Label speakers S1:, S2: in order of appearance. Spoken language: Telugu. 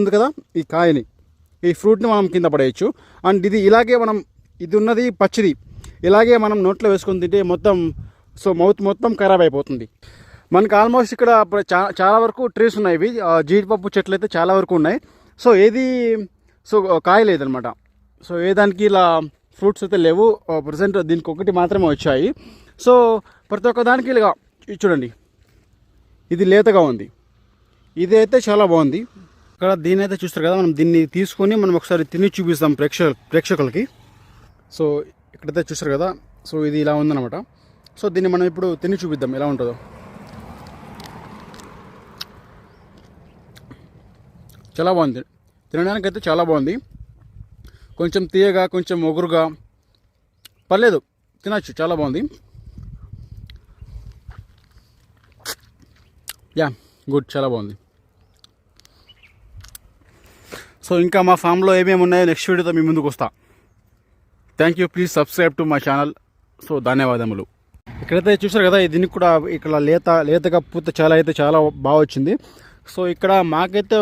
S1: ఉంది కదా, ఈ కాయని, ఈ ఫ్రూట్ని మనం కింద పడేయచ్చు. అండ్ ఇది ఇలాగే మనం, ఇది ఉన్నది పచ్చిది, ఇలాగే మనం నోట్లో వేసుకొని తింటే మొత్తం మౌత్ మొత్తం ఖరాబ్ అయిపోతుంది. మనకు ఆల్మోస్ట్ ఇక్కడ చాలా వరకు ట్రీస్ ఉన్నాయి. ఇవి జీడిపప్పు చెట్లు అయితే చాలా వరకు ఉన్నాయి. ఏది కాయ లేదనమాట. ఏ దానికి ఇలా ఫ్రూట్స్ అయితే లేవు ప్రజెంట్. దీనికి ఒకటి మాత్రమే వచ్చాయి. ప్రతి ఒక్క దానికి ఇలా చూడండి, ఇది లేతగా ఉంది. ఇది అయితే చాలా బాగుంది. ఇక్కడ దీని అయితే చూస్తారు కదా, మనం దీన్ని తీసుకొని మనం ఒకసారి తిని చూపిస్తాం ప్రేక్షకులకి. ఇక్కడైతే చూస్తారు కదా, ఇది ఇలా ఉందన్నమాట. దీన్ని మనం ఇప్పుడు తిని చూపిద్దాం ఎలా ఉంటుందో. చాలా బాగుంది, తినడానికి అయితే చాలా బాగుంది. కొంచెం తీయగా, కొంచెం ఒగురుగా, పర్లేదు, తినచ్చు, చాలా బాగుంది. యా గుడ్, చాలా బాగుంది. ఇంకా మా ఫామ్లో ఏమేమి ఉన్నాయో నెక్స్ట్ వీడియోతో మీ ముందుకు వస్తా. Thank you, please subscribe to my channel. ధన్యవాదములు. ఇక్కడైతే చూసారు కదా, దీనికి కూడా ఇక్కడ లేతగా పూత చాలా బాగా వచ్చింది. ఇక్కడ మాకైతే